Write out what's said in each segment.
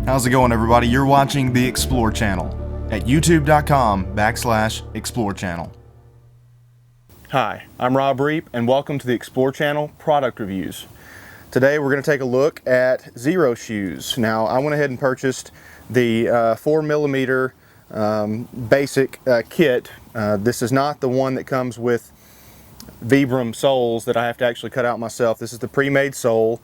How's it going, everybody? You're watching the Explore channel at youtube.com/Explore channel. Hi, I'm Rob Reep and welcome to the Explore channel product reviews. Today we're going to take a look at Xero shoes. Now I went ahead and purchased the 4mm basic kit. This is not the one that comes with Vibram soles that I have to actually cut out myself. This is the pre-made sole.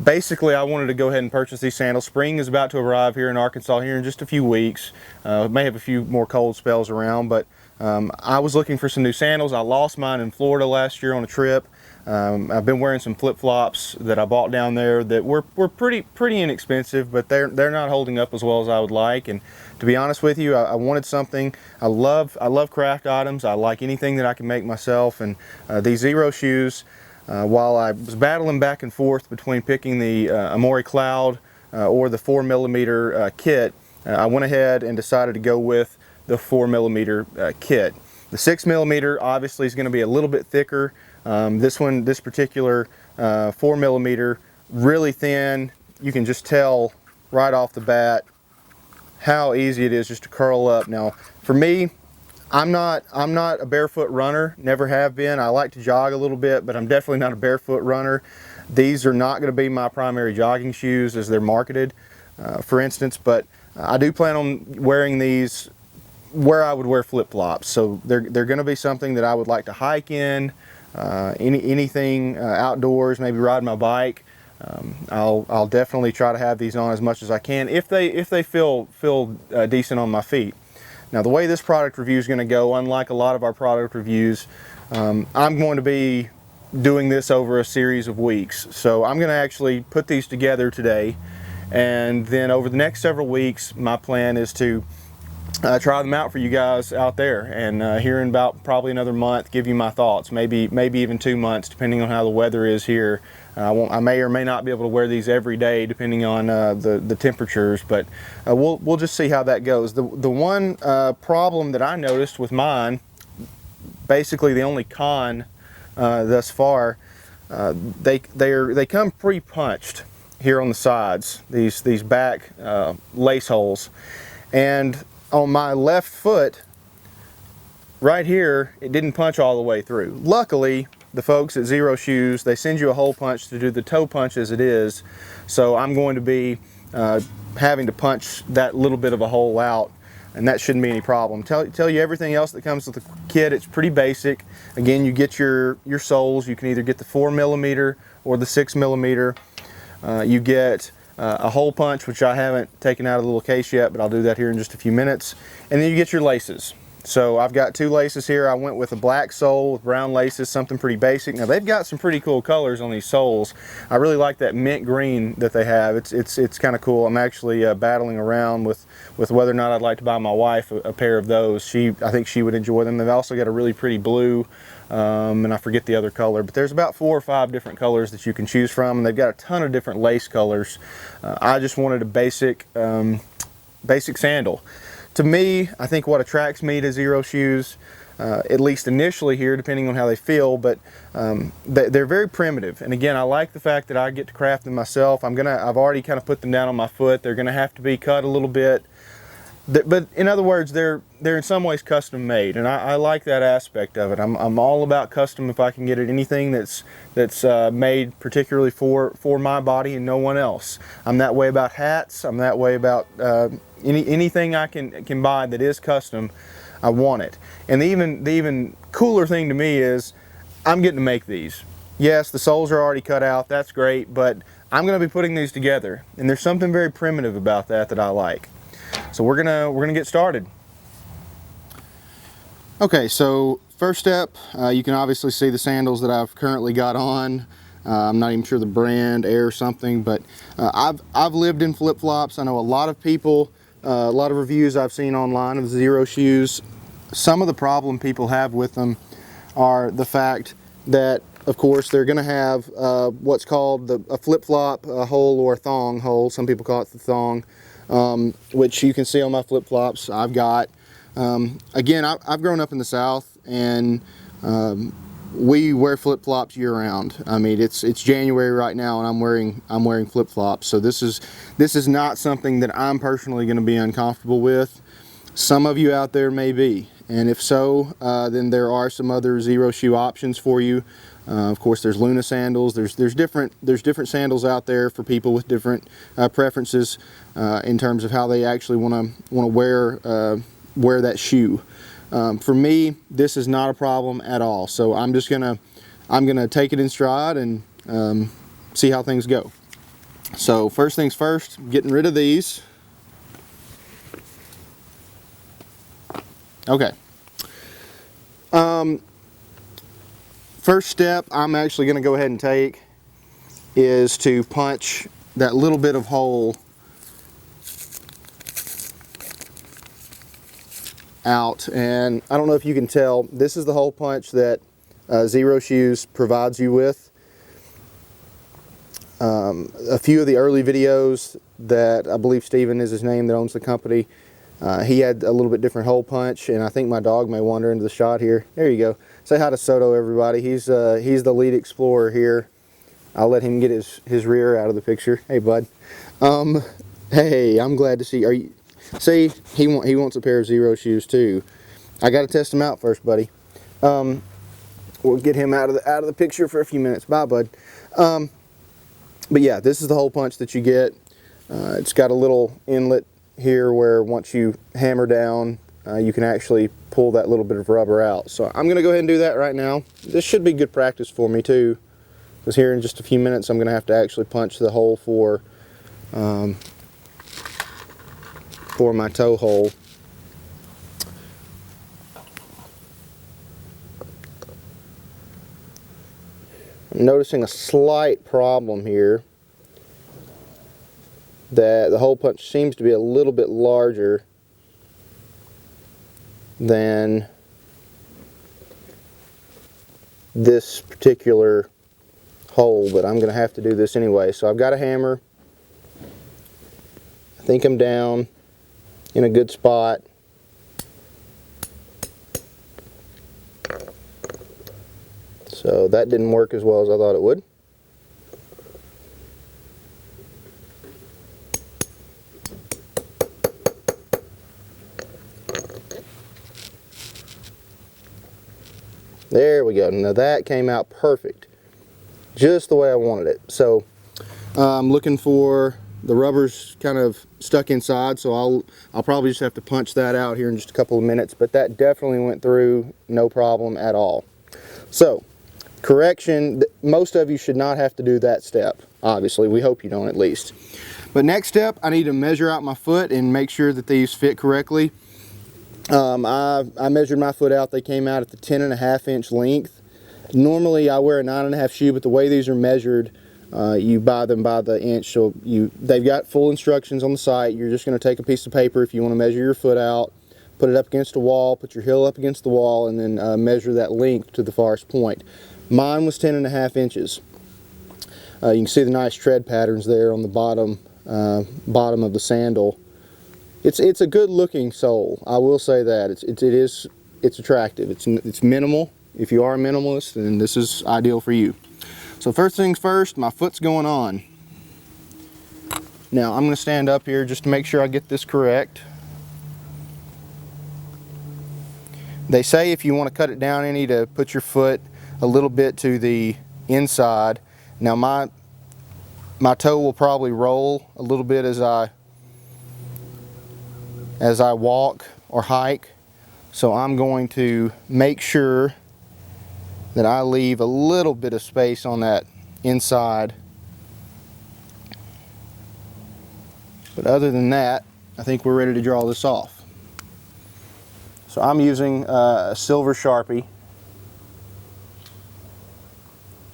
Basically, I wanted to go ahead and purchase these sandals. Spring is about to arrive here in Arkansas here in just a few weeks. May have a few more cold spells around, but I was looking for some new sandals. I lost mine in Florida last year on a trip. I've been wearing some flip-flops that I bought down there that were pretty inexpensive, but they're not holding up as well as I would like. And to be honest with you, I wanted something. I love craft items. I like anything that I can make myself, and these Xero shoes, while I was battling back and forth between picking the Amore Cloud or the 4mm kit, I went ahead and decided to go with the 4mm kit. The 6mm obviously is going to be a little bit thicker. This particular 4mm, really thin. You can just tell right off the bat how easy it is just to curl up. Now, for me, I'm not a barefoot runner, never have been. I like to jog a little bit, but I'm definitely not a barefoot runner. These are not going to be my primary jogging shoes as they're marketed, for instance, but I do plan on wearing these where I would wear flip-flops. So they're going to be something that I would like to hike in, anything outdoors, maybe ride my bike. I'll definitely try to have these on as much as I can if they feel decent on my feet. Now, the way this product review is going to go, unlike a lot of our product reviews, I'm going to be doing this over a series of weeks. So I'm going to actually put these together today, and then over the next several weeks, my plan is to try them out for you guys out there, and here in about probably another month, give you my thoughts. Maybe even 2 months, depending on how the weather is here. I may or may not be able to wear these every day, depending on the temperatures, but we'll just see how that goes. The one problem that I noticed with mine, basically the only con thus far, they come pre-punched here on the sides. These back lace holes, and on my left foot, right here, it didn't punch all the way through. Luckily, the folks at Xero Shoes, they send you a hole punch to do the toe punch as it is, so I'm going to be having to punch that little bit of a hole out, and that shouldn't be any problem. Tell you everything else that comes with the kit. It's pretty basic. Again, you get your soles. You can either get the 4mm or the 6mm. You get a hole punch, which I haven't taken out of the little case yet, but I'll do that here in just a few minutes. And then you get your laces. So I've got 2 laces here. I went with a black sole with brown laces, something pretty basic. Now, they've got some pretty cool colors on these soles. I really like that mint green that they have. It's kind of cool. I'm actually battling around with whether or not I'd like to buy my wife a pair of those. I think she would enjoy them. They've also got a really pretty blue, and I forget the other color, but there's about 4 or 5 different colors that you can choose from, and they've got a ton of different lace colors. I just wanted a basic sandal. To me, I think what attracts me to Xero shoes, at least initially here, depending on how they feel, but they're very primitive. And again, I like the fact that I get to craft them myself. I've already kind of put them down on my foot. They're going to have to be cut a little bit. But in other words, they're in some ways custom made, and I like that aspect of it. I'm all about custom if I can get it. Anything that's made particularly for my body and no one else. I'm that way about hats. I'm that way about anything I can buy that is custom. I want it. And the even cooler thing to me is I'm getting to make these. Yes, the soles are already cut out. That's great, but I'm going to be putting these together, and there's something very primitive about that I like. So we're gonna get started. Okay, so first step, you can obviously see the sandals that I've currently got on. I'm not even sure the brand, Air something, but I've lived in flip-flops. I know a lot of people, a lot of reviews I've seen online of Xero shoes. Some of the problem people have with them are the fact that, of course, they're going to have what's called a flip-flop hole or a thong hole. Some people call it the thong. Which you can see on my flip-flops I've got. Again, I've grown up in the South, and we wear flip-flops year-round. I mean, it's January right now, and I'm wearing flip-flops. So this is not something that I'm personally going to be uncomfortable with. Some of you out there may be, and if so, then there are some other Xero shoe options for you. Of course, there's Luna sandals. There's different sandals out there for people with different preferences in terms of how they actually want to wear that shoe. For me, this is not a problem at all. So I'm gonna take it in stride and see how things go. So first things first, getting rid of these. Okay. First step I'm actually going to go ahead and take is to punch that little bit of hole out, and I don't know if you can tell, this is the hole punch that Xero Shoes provides you with. A few of the early videos that I believe Steven is his name that owns the company, he had a little bit different hole punch, and I think my dog may wander into the shot here. There you go. Say hi to Soto, everybody. He's the lead explorer here. I'll let him get his rear out of the picture. Hey, bud. Hey, I'm glad to see. Are you? See, he wants a pair of Xero shoes too. I got to test him out first, buddy. We'll get him out of the picture for a few minutes. Bye, bud. But yeah, this is the hole punch that you get. It's got a little inlet here where once you hammer down, you can actually pull that little bit of rubber out. So I'm going to go ahead and do that right now. This should be good practice for me too, because here in just a few minutes I'm going to have to actually punch the hole for my toe hole. I'm noticing a slight problem here, that the hole punch seems to be a little bit larger than this particular hole, but I'm going to have to do this anyway. So I've got a hammer. I think I'm down in a good spot. So that didn't work as well as I thought it would. There we go. Now that came out perfect. Just the way I wanted it. So I'm looking for the rubber's kind of stuck inside, so I'll probably just have to punch that out here in just a couple of minutes, but that definitely went through no problem at all. So correction, most of you should not have to do that step. Obviously, we hope you don't at least. But next step, I need to measure out my foot and make sure that these fit correctly. I measured my foot out. They came out at the 10.5 inch length. Normally I wear a 9.5 shoe, but the way these are measured, you buy them by the inch. So they've got full instructions on the site. You're just going to take a piece of paper if you want to measure your foot out, put it up against a wall, put your heel up against the wall, and then measure that length to the farthest point. Mine was 10.5 inches. You can see the nice tread patterns there on the bottom of the sandal. It's a good looking sole. I will say that it's attractive. It's minimal. If you are a minimalist, then this is ideal for you. So first things first, my foot's going on. Now I'm going to stand up here just to make sure I get this correct. They say if you want to cut it down any, to put your foot a little bit to the inside. Now my toe will probably roll a little bit as I walk or hike, so I'm going to make sure that I leave a little bit of space on that inside. But other than that, I think we're ready to draw this off. So I'm using a silver Sharpie.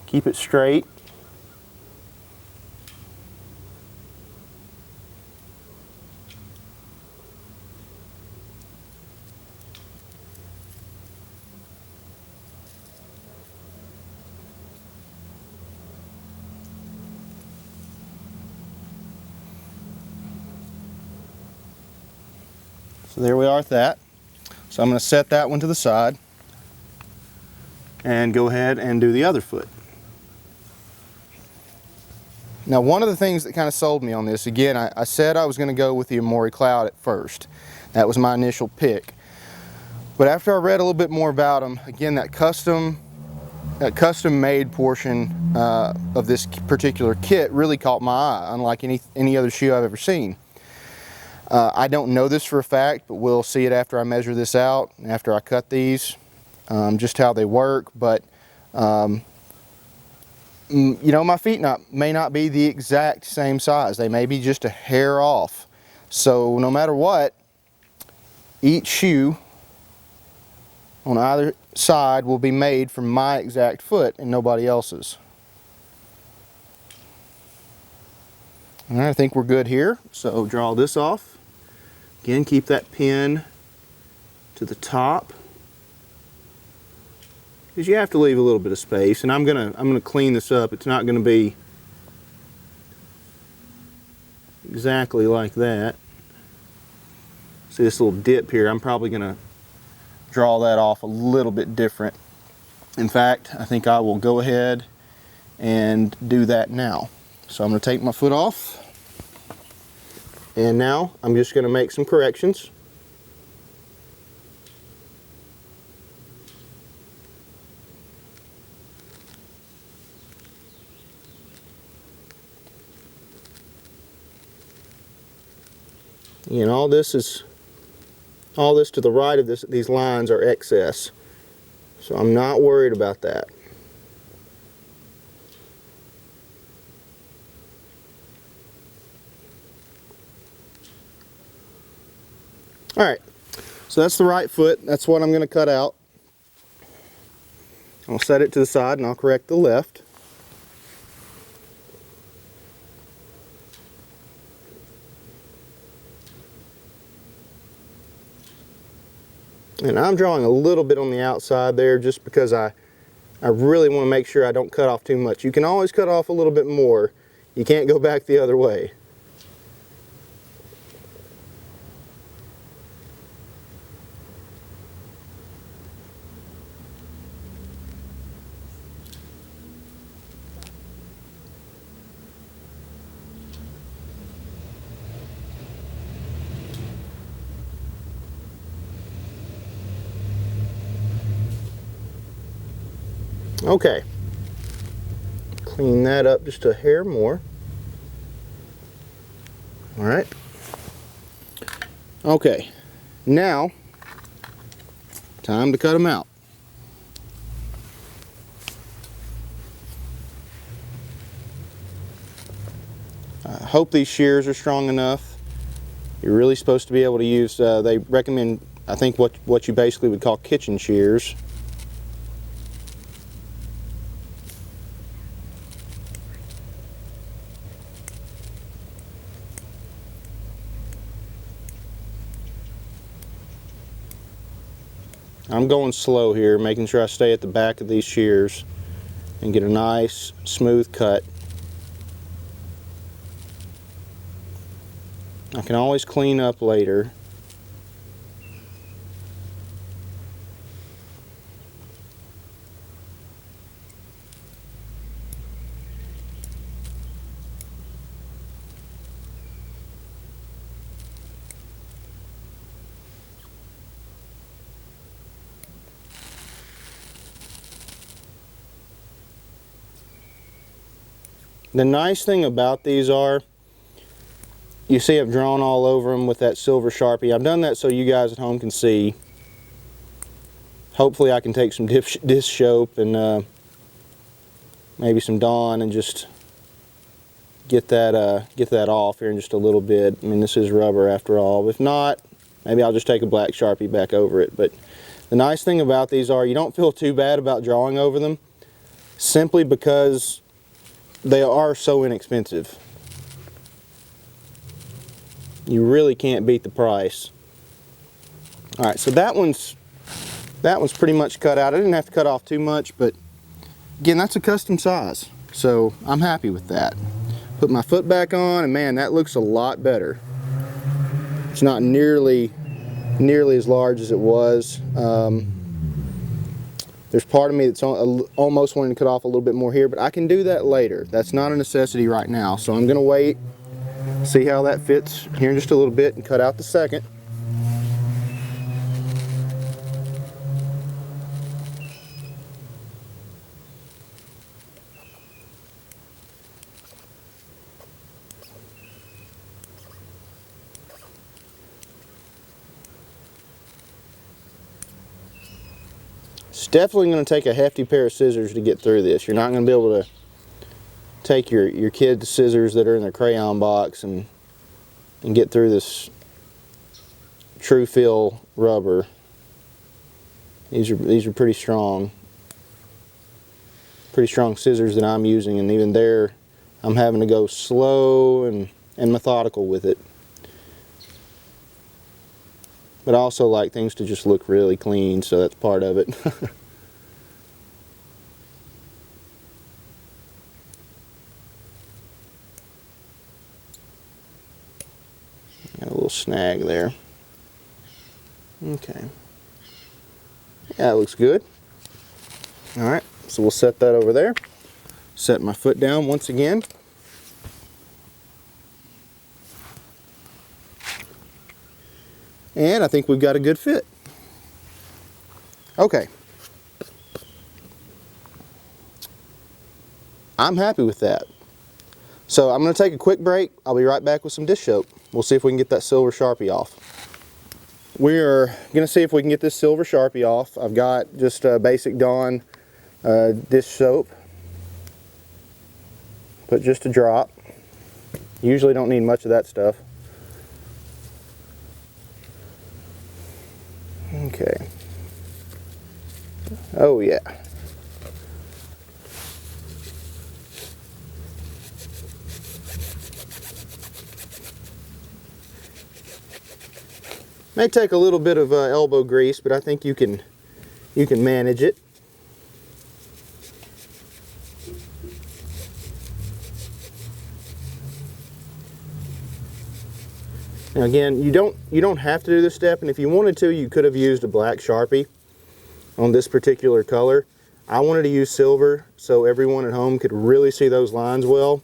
Keep it straight. So there we are at that. So I'm going to set that one to the side. and go ahead and do the other foot. Now, one of the things that kind of sold me on this, again, I said I was going to go with the Amori Cloud at first. That was my initial pick. But after I read a little bit more about them, again, that custom made portion of this particular kit really caught my eye, unlike any other shoe I've ever seen. I don't know this for a fact, but we'll see it after I measure this out, after I cut these, just how they work. But you know, my feet may not be the exact same size. They may be just a hair off. So no matter what, each shoe on either side will be made from my exact foot and nobody else's. All right, I think we're good here. So draw this off. Again, keep that pin to the top, because you have to leave a little bit of space, and I'm gonna clean this up. It's not gonna be exactly like that. See this little dip here? I'm probably gonna draw that off a little bit different. In fact, I think I will go ahead and do that now. So I'm gonna take my foot off, and now I'm just gonna make some corrections. And all this to the right of these lines are excess. So I'm not worried about that. Alright, so that's the right foot. That's what I'm going to cut out. I'll set it to the side and I'll correct the left. And I'm drawing a little bit on the outside there just because I really want to make sure I don't cut off too much. You can always cut off a little bit more. You can't go back the other way. Okay, clean that up just a hair more. All right. Okay, now time to cut them out. I hope these shears are strong enough. You're really supposed to be able to use, they recommend, I think, what you basically would call kitchen shears. I'm going slow here, making sure I stay at the back of these shears and get a nice smooth cut. I can always clean up later. The nice thing about these are, you see I've drawn all over them with that silver Sharpie. I've done that so you guys at home can see. Hopefully I can take some dish soap and maybe some Dawn and just get that off here in just a little bit. I mean, this is rubber after all. If not, maybe I'll just take a black Sharpie back over it. But the nice thing about these are you don't feel too bad about drawing over them, simply because they are so inexpensive. You really can't beat the price. Alright, so that one's pretty much cut out. I didn't have to cut off too much, but again, that's a custom size, so I'm happy with that. Put my foot back on, and man, that looks a lot better. It's not nearly as large as it was. There's part of me that's almost wanting to cut off a little bit more here, but I can do that later. That's not a necessity right now. So I'm going to wait, see how that fits here in just a little bit, and cut out the second. It's definitely going to take a hefty pair of scissors to get through this. You're not going to be able to take your kid's scissors that are in their crayon box and get through this true feel rubber. These are pretty strong scissors that I'm using, and even there I'm having to go slow and methodical with it. But I also like things to just look really clean, so that's part of it. Got a little snag there. Okay. Yeah, that looks good. Alright, so we'll set that over there. Set my foot down once again. And I think we've got a good fit. Okay. I'm happy with that. So I'm going to take a quick break. I'll be right back with some dish soap. We'll see if we can get that silver Sharpie off. We're going to see if we can get this silver Sharpie off. I've got just a basic Dawn dish soap. Put just a drop. Usually don't need much of that stuff. Okay. Oh yeah. May take a little bit of elbow grease, but I think you can manage it. Now again, you don't have to do this step, and if you wanted to, you could have used a black Sharpie on this particular color. I wanted to use silver so everyone at home could really see those lines well.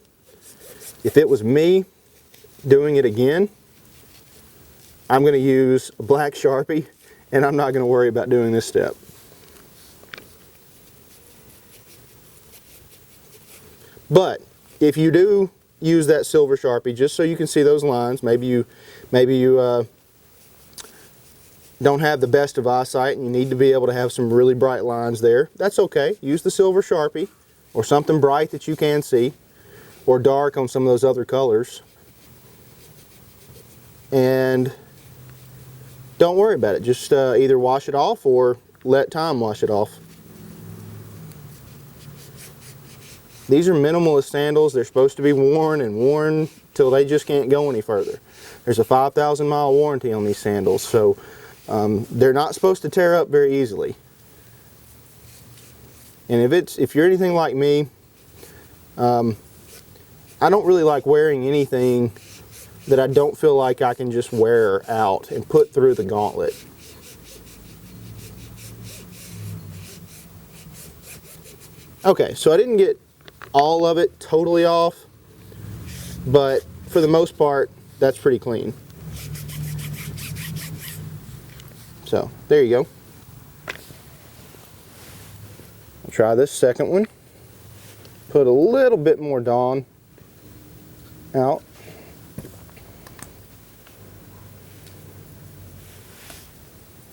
If it was me doing it again, I'm going to use a black Sharpie, and I'm not going to worry about doing this step. But if you do use that silver Sharpie just so you can see those lines, maybe you don't have the best of eyesight and you need to be able to have some really bright lines there, that's okay. Use the silver Sharpie or something bright that you can see, or dark on some of those other colors, and don't worry about it. Just either wash it off or let time wash it off. These are minimalist sandals. They're supposed to be worn and worn till they just can't go any further. There's a 5,000 mile warranty on these sandals, so they're not supposed to tear up very easily. And if you're anything like me, I don't really like wearing anything that I don't feel like I can just wear out and put through the gauntlet. Okay, so I didn't get all of it totally off, but for the most part, that's pretty clean. So, there you go. I'll try this second one. Put a little bit more Dawn out.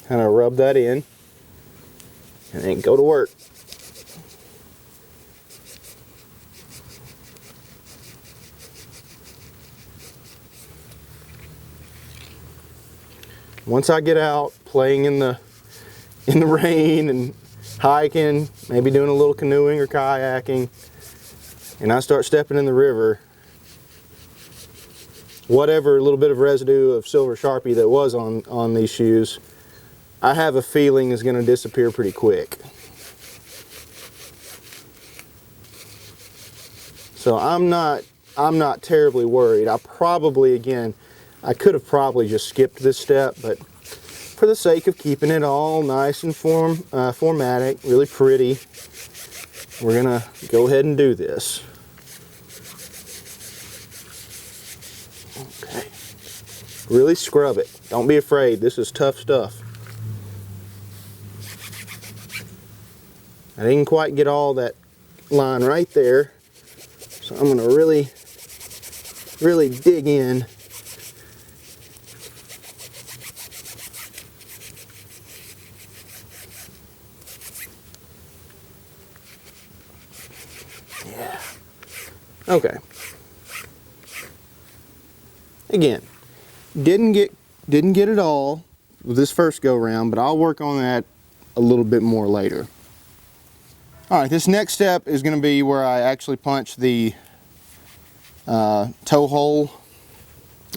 Kind of rub that in, and then go to work. Once I get out playing in the rain and hiking, maybe doing a little canoeing or kayaking, and I start stepping in the river, whatever little bit of residue of silver Sharpie that was on these shoes, I have a feeling is going to disappear pretty quick. So I'm not terribly worried. I could have probably just skipped this step, but for the sake of keeping it all nice and formatic, really pretty, we're gonna go ahead and do this. Okay. Really scrub it. Don't be afraid. This is tough stuff. I didn't quite get all that line right there, so I'm gonna really dig in. Yeah. Okay. Again, didn't get it all with this first go round, but I'll work on that a little bit more later. All right, this next step is going to be where I actually punch the toe hole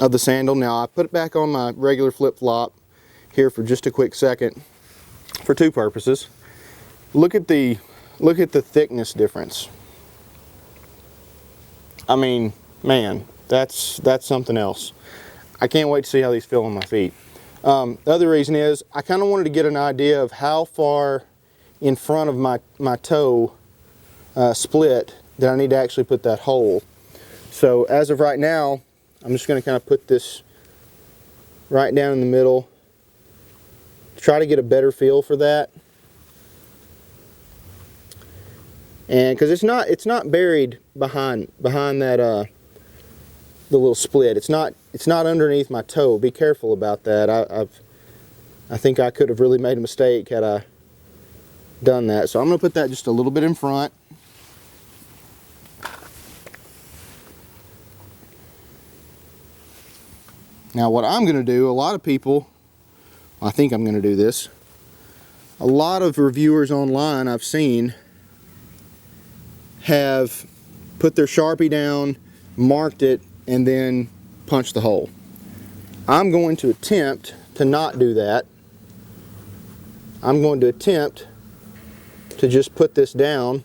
of the sandal. Now I put it back on my regular flip-flop here for just a quick second for two purposes. Look at the thickness difference. I mean, man, that's something else. I can't wait to see how these feel on my feet. The other reason is I kind of wanted to get an idea of how far in front of my toe split that I need to actually put that hole. So as of right now, I'm just going to kind of put this right down in the middle, try to get a better feel for that. And because it's not buried behind that the little split. It's not underneath my toe. Be careful about that. I think I could have really made a mistake had I done that. So I'm going to put that just a little bit in front. Now what I'm going to do, a lot of people, I think I'm going to do this, a lot of reviewers online I've seen have put their Sharpie down, marked it, and then punched the hole. I'm going to attempt to not do that. I'm going to attempt to just put this down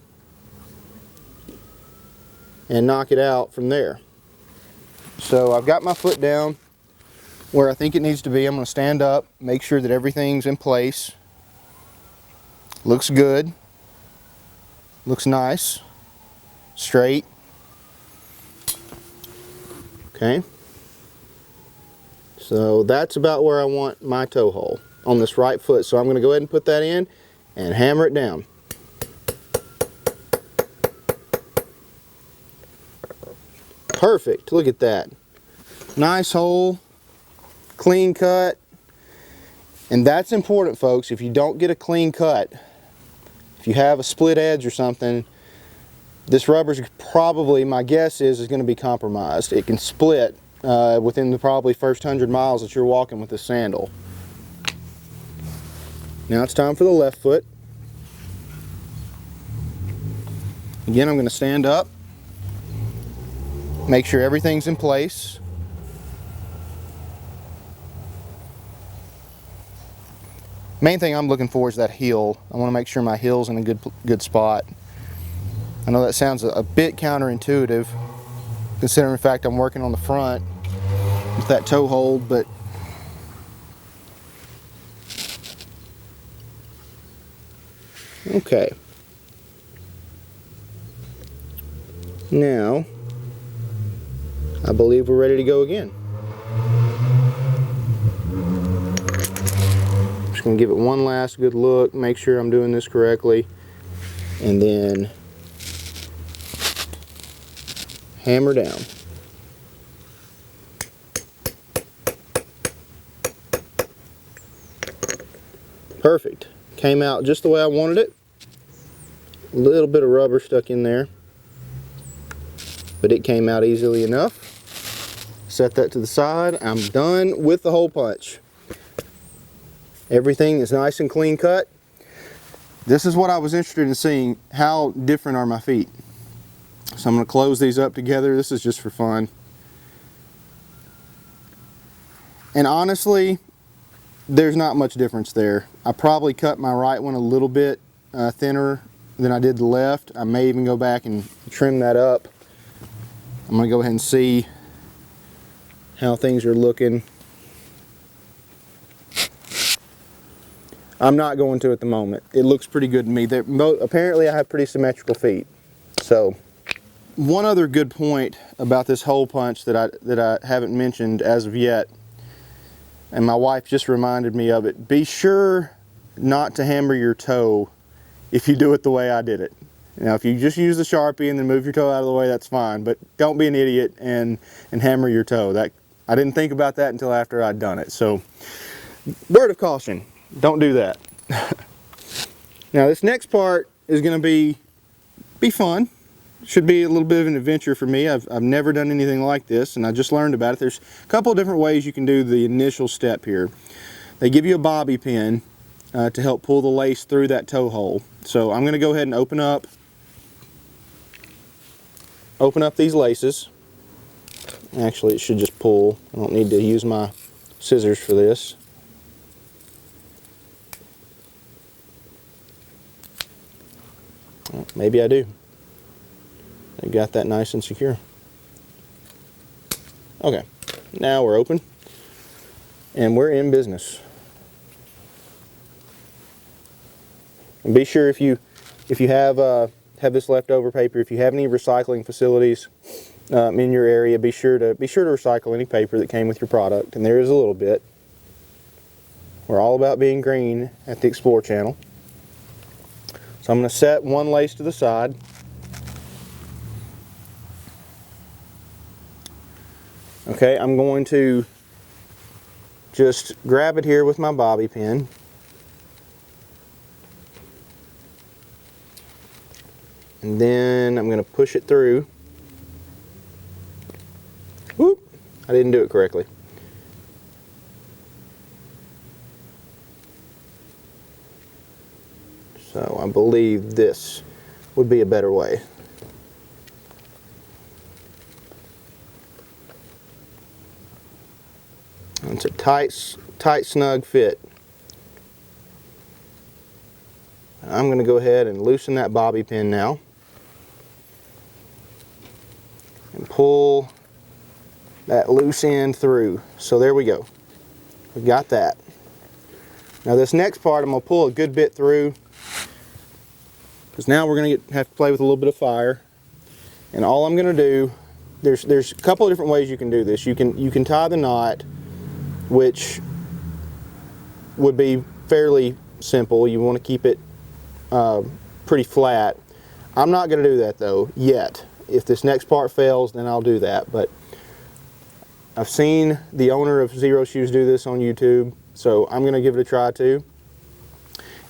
and knock it out from there. So I've got my foot down where I think it needs to be. I'm going to stand up, make sure that everything's in place. Looks good. Looks nice. Straight. Okay. So that's about where I want my toe hole on this right foot. So I'm going to go ahead and put that in and hammer it down. Perfect. Look at that. Nice hole. Clean cut. And that's important, folks. If you don't get a clean cut, if you have a split edge or something, this rubber's probably, my guess is going to be compromised. It can split within the probably first 100 miles that you're walking with this sandal. Now it's time for the left foot. Again, I'm going to stand up, make sure everything's in place. Main thing I'm looking for is that heel. I want to make sure my heel's in a good spot. I know that sounds a bit counterintuitive, considering the fact I'm working on the front with that toe hold, but okay. Now, I believe we're ready to go again. Just going to give it one last good look, make sure I'm doing this correctly, and then hammer down. Perfect. Came out just the way I wanted it. A little bit of rubber stuck in there, but it came out easily enough. Set that to the side. I'm done with the hole punch. Everything is nice and clean cut. This is what I was interested in seeing. How different are my feet? So I'm going to close these up together. This is just for fun. And honestly, there's not much difference there. I probably cut my right one a little bit thinner than I did the left. I may even go back and trim that up. I'm going to go ahead and see how things are looking. I'm not going to at the moment. It looks pretty good to me. Apparently I have pretty symmetrical feet. So, one other good point about this hole punch that I haven't mentioned as of yet, and my wife just reminded me of it. Be sure not to hammer your toe if you do it the way I did it. Now, if you just use the Sharpie and then move your toe out of the way, that's fine. But don't be an idiot and hammer your toe. I didn't think about that until after I'd done it. So, word of caution, don't do that. Now, this next part is going to be fun. Should be a little bit of an adventure for me. I've never done anything like this, and I just learned about it. There's a couple of different ways you can do the initial step here. They give you a bobby pin to help pull the lace through that toe hole. So I'm going to go ahead and open up these laces. Actually, it should just pull. I don't need to use my scissors for this. Well, maybe I do. I got that nice and secure. Okay, now we're open and we're in business. And be sure if you have this leftover paper, if you have any recycling facilities in your area, be sure to recycle any paper that came with your product, and there is a little bit. We're all about being green at the Explore channel. So I'm going to set one lace to the side. Okay, I'm going to just grab it here with my bobby pin. And then I'm going to push it through. Whoop! I didn't do it correctly. So I believe this would be a better way. It's a tight, snug fit. I'm going to go ahead and loosen that bobby pin now and pull that loose end through. So there we go. We've got that. Now this next part I'm going to pull a good bit through, because now we're going to have to play with a little bit of fire. And all I'm going to do, there's a couple of different ways you can do this. You can tie the knot, which would be fairly simple. You want to keep it pretty flat. I'm not going to do that though yet. If this next part fails, then I'll do that. But I've seen the owner of Xero Shoes do this on YouTube, so I'm going to give it a try too.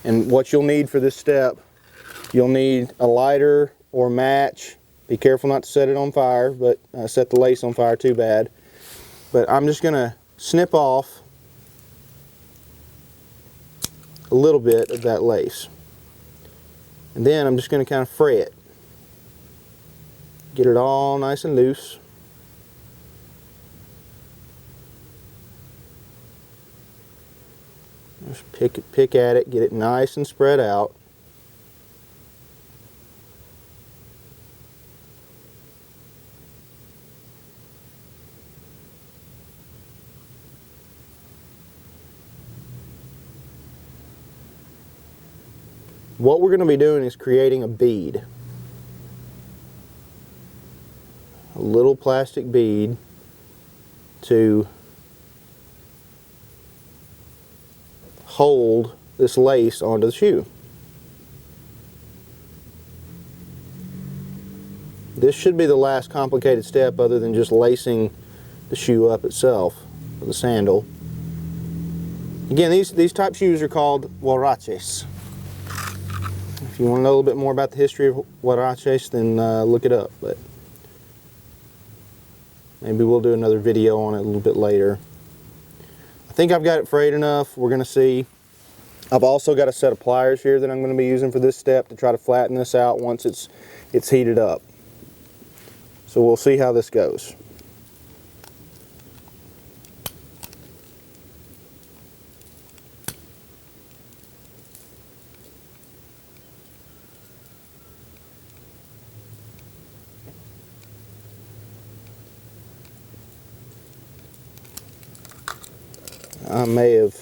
And what you'll need for this step, you'll need a lighter or match. Be careful not to set it on fire, but set the lace on fire too bad. But I'm just going to snip off a little bit of that lace. And then I'm just going to kind of fray it. Get it all nice and loose. Just pick at it, get it nice and spread out. What we're going to be doing is creating a bead. A little plastic bead to hold this lace onto the shoe. This should be the last complicated step other than just lacing the shoe up itself, the sandal. Again, these type shoes are called Huaraches. If you want to know a little bit more about the history of Huaraches, then look it up. But maybe we'll do another video on it a little bit later. I think I've got it frayed enough. We're going to see. I've also got a set of pliers here that I'm going to be using for this step to try to flatten this out once it's heated up. So we'll see how this goes. I may have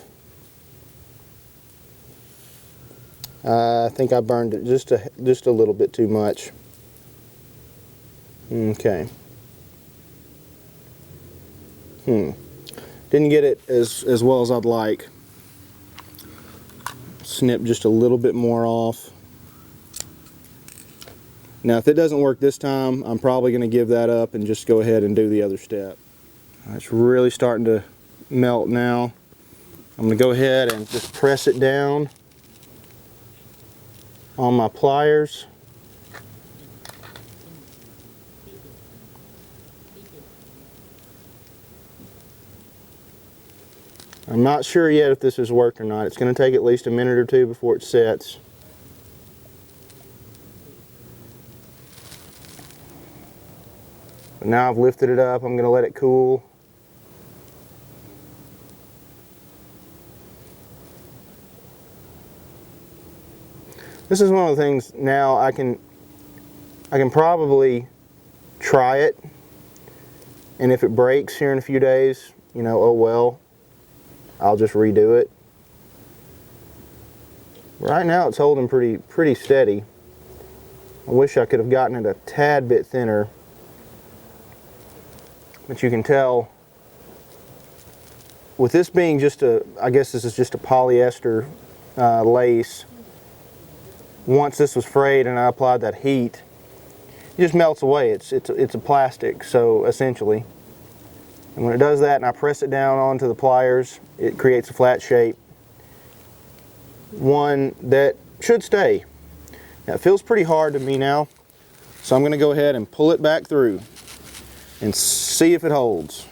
I think I burned it just a little bit too much. Okay. Didn't get it as well as I'd like. Snip just a little bit more off. Now if it doesn't work this time, I'm probably going to give that up and just go ahead and do the other step. It's really starting to melt now. I'm going to go ahead and just press it down on my pliers. I'm not sure yet if this has worked or not. It's going to take at least a minute or two before it sets. But now I've lifted it up, I'm going to let it cool. This is one of the things now I can probably try it, and if it breaks here in a few days, you know, oh well, I'll just redo it. Right now it's holding pretty steady. I wish I could have gotten it a tad bit thinner, but you can tell with this being just I guess this is just a polyester lace. Once this was frayed and I applied that heat, it just melts away. It's a plastic, so essentially. And when it does that and I press it down onto the pliers, it creates a flat shape. One that should stay. Now it feels pretty hard to me now, so I'm going to go ahead and pull it back through and see if it holds.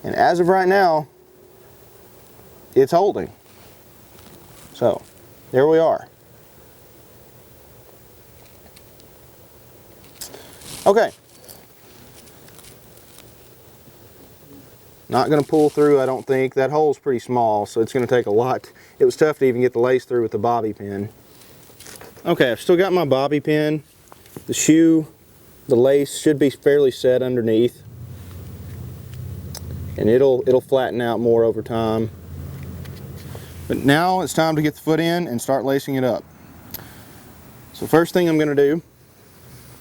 And as of right now, it's holding. So, there we are. Okay. Not going to pull through, I don't think. That hole's pretty small, so it's going to take a lot. It was tough to even get the lace through with the bobby pin. Okay, I've still got my bobby pin. The shoe, the lace should be fairly set underneath. And it'll flatten out more over time. But now it's time to get the foot in and start lacing it up. So first thing I'm going to do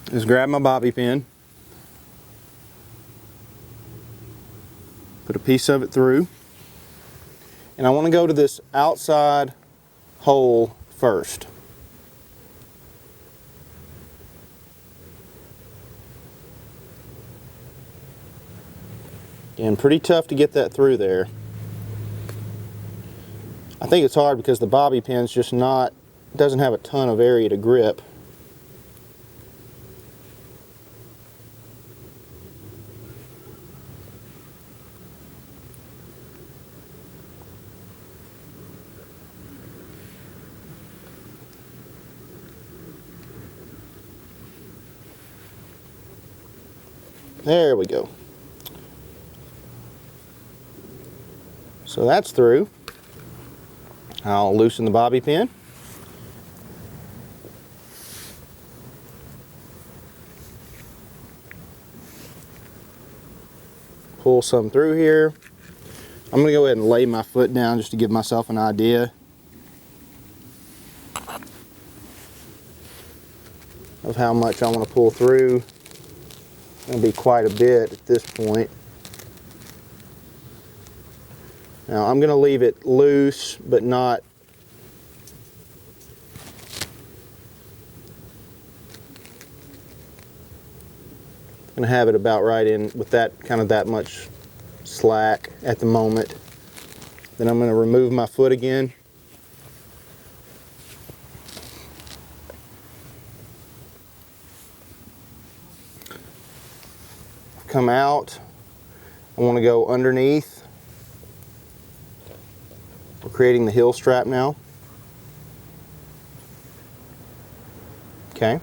is grab my bobby pin, put a piece of it through, and I want to go to this outside hole first. Again, pretty tough to get that through there. I think it's hard because the bobby pin's just doesn't have a ton of area to grip. There we go. So that's through. I'll loosen the bobby pin. Pull some through here. I'm going to go ahead and lay my foot down just to give myself an idea of how much I want to pull through. It's going to be quite a bit at this point. Now I'm going to leave it loose, but not I'm going to have it about right in with that that much slack at the moment. Then I'm going to remove my foot again. Come out. I want to go underneath. We're creating the heel strap now. Okay.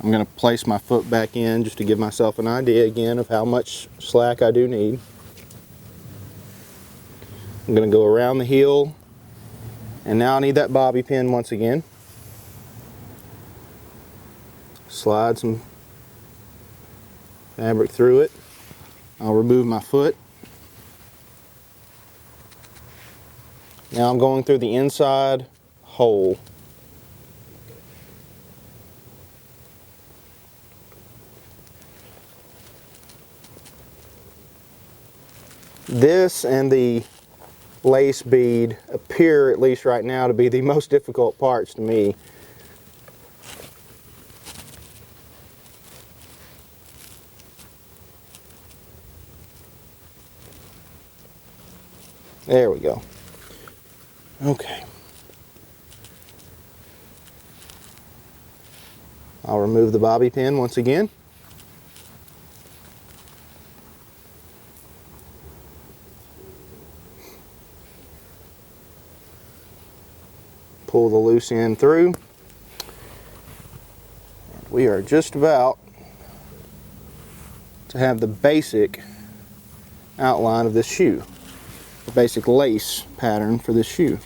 I'm going to place my foot back in just to give myself an idea again of how much slack I do need. I'm going to go around the heel, and now I need that bobby pin once again. slide some fabric through it. I'll remove my foot. Now I'm going through the inside hole. This and the lace bead appear, at least right now, to be the most difficult parts to me. There we go. Okay. I'll remove the bobby pin once again. Pull the loose end through. We are just about to have the basic outline of this shoe. The basic lace pattern for this shoe.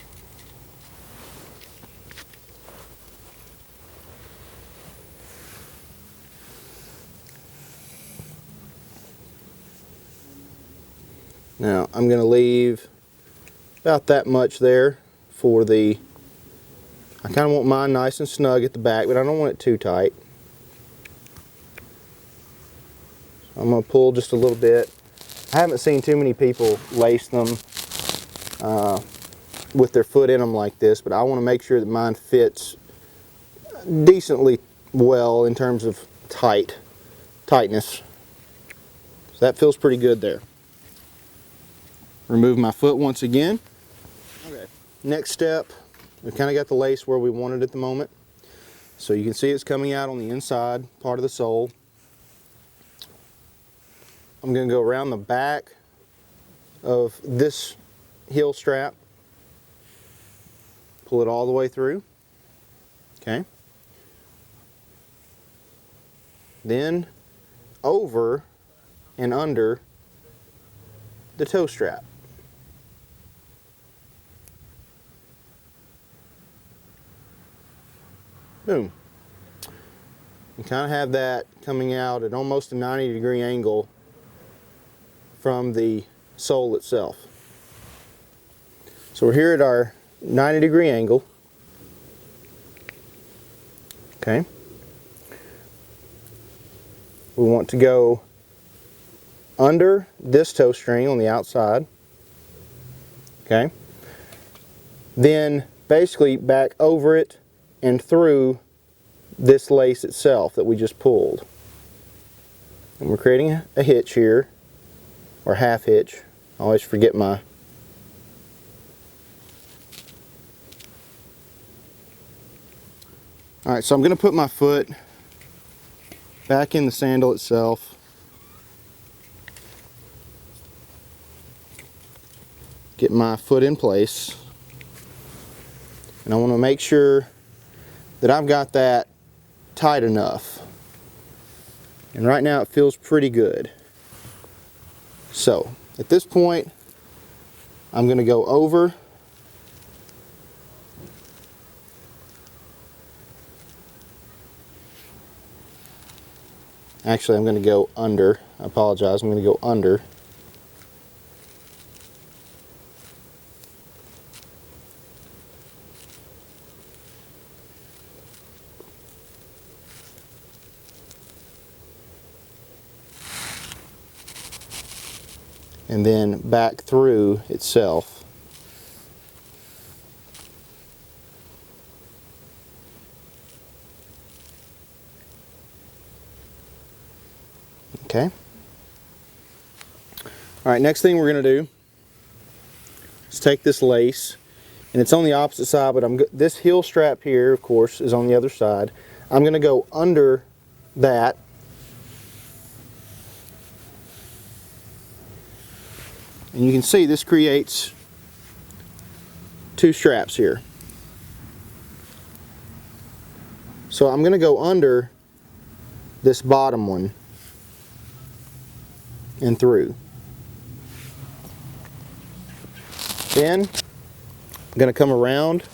Now I'm going to leave about that much there for the, I kind of want mine nice and snug at the back, but I don't want it too tight. So I'm going to pull just a little bit. I haven't seen too many people lace them with their foot in them like this, but I want to make sure that mine fits decently well in terms of tightness. So that feels pretty good there. Remove my foot once again. Okay. Next step, we've kind of got the lace where we want it at the moment. So you can see it's coming out on the inside part of the sole. I'm going to go around the back of this heel strap, pull it all the way through. Okay. Then over and under the toe strap. Boom. You kind of have that coming out at almost a 90-degree angle from the sole itself. So we're here at our 90-degree angle. Okay. We want to go under this toe string on the outside. Okay. Then basically back over it and through this lace itself that we just pulled. And we're creating a hitch here, or half hitch. I always forget my Alright, so I'm going to put my foot back in the sandal itself. Get my foot in place. And I want to make sure that I've got that tight enough. And right now it feels pretty good. So, at this point, I'm going to go over. Actually, I'm going to go under. I apologize. I'm going to go under. And then back through itself. Okay. Alright, next thing we're going to do is take this lace, and it's on the opposite side, but this heel strap here, of course, is on the other side. I'm going to go under that. And you can see this creates two straps here. So I'm going to go under this bottom one and through. Then I'm going to come around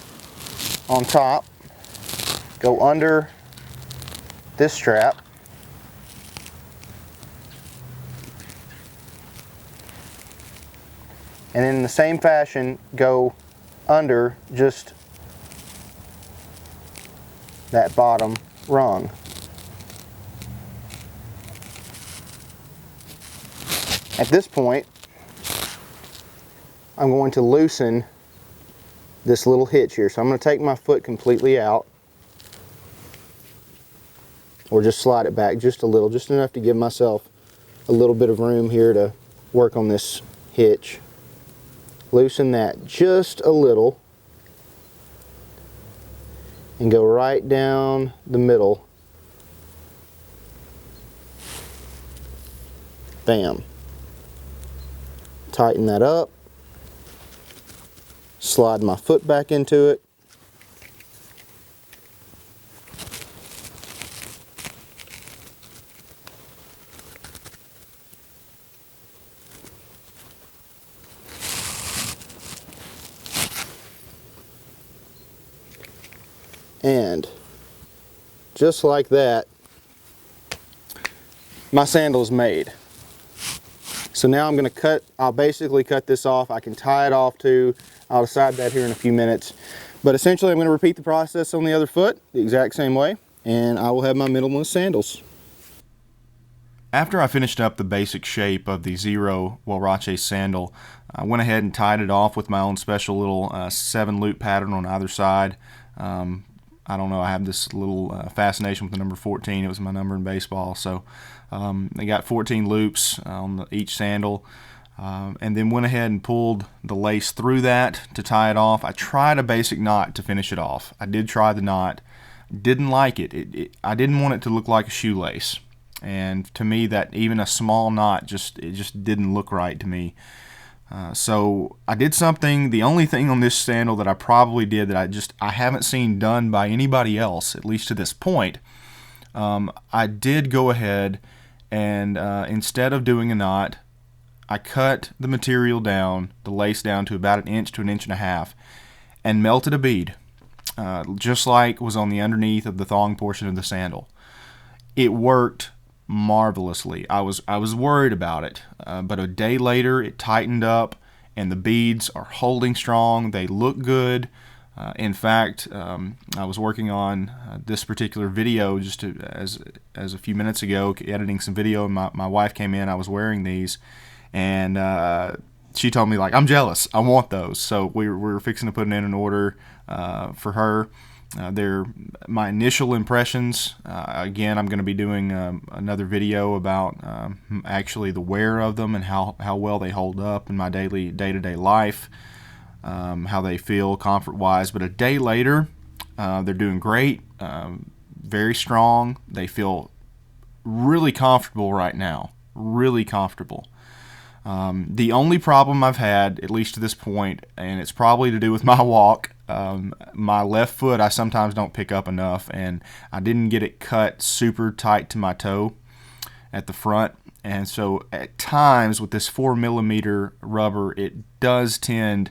on top, go under this strap. And in the same fashion, go under just that bottom rung. At this point, I'm going to loosen this little hitch here. So I'm going to take my foot completely out, or just slide it back just a little, just enough to give myself a little bit of room here to work on this hitch. Loosen that just a little and go right down the middle. Bam. Tighten that up. Slide my foot back into it. And just like that, my sandal's made. So now I'm going to I'll basically cut this off. I can tie it off too. I'll decide that here in a few minutes. But essentially I'm going to repeat the process on the other foot the exact same way, and I will have my minimalist sandals. After I finished up the basic shape of the Xero Huarache sandal, I went ahead and tied it off with my own special little 7-loop pattern on either side. I don't know, I have this little fascination with the number 14. It was my number in baseball. So I got 14 loops on each sandal, and then went ahead and pulled the lace through that to tie it off. I tried a basic knot to finish it off. I did try the knot. Didn't like it. I didn't want it to look like a shoelace. And to me, that even a small knot, it just didn't look right to me. So I did something, the only thing on this sandal that I probably did that I haven't seen done by anybody else, at least to this point. I did go ahead and instead of doing a knot, I cut the material down, the lace down to about 1 inch to 1.5 inches, and melted a bead, just like was on the underneath of the thong portion of the sandal. It worked marvelously. I was worried about it, but a day later it tightened up and the beads are holding strong. They look good. In fact, I was working on this particular video just as a few minutes ago, editing some video, and my wife came in. I was wearing these, and she told me, like, I'm jealous, I want those. So we're fixing to put in an order for her. They're my initial impressions. Again, I'm going to be doing another video about actually the wear of them and how well they hold up in my day-to-day life, how they feel comfort-wise. But a day later, they're doing great, very strong. They feel really comfortable right now, really comfortable. The only problem I've had, at least to this point, and it's probably to do with my walk, my left foot I sometimes don't pick up enough, and I didn't get it cut super tight to my toe at the front, and so at times with this 4mm rubber, it does tend,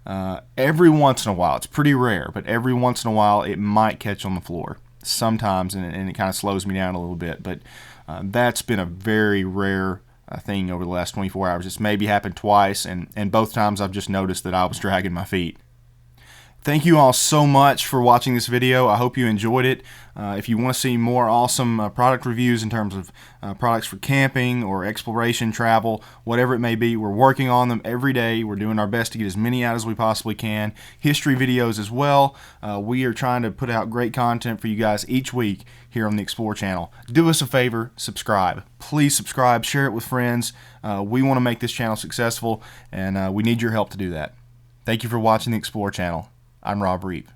every once in a while, it's pretty rare, but every once in a while it might catch on the floor sometimes, and it kind of slows me down a little bit. But that's been a very rare thing over the last 24 hours. It's maybe happened twice, and both times I've just noticed that I was dragging my feet. Thank you all so much for watching this video. I hope you enjoyed it. If you want to see more awesome product reviews in terms of products for camping or exploration, travel, whatever it may be, we're working on them every day. We're doing our best to get as many out as we possibly can. History videos as well. We are trying to put out great content for you guys each week here on the Explore channel. Do us a favor, subscribe. Please subscribe, share it with friends. We want to make this channel successful, and we need your help to do that. Thank you for watching the Explore channel. I'm Rob Reep.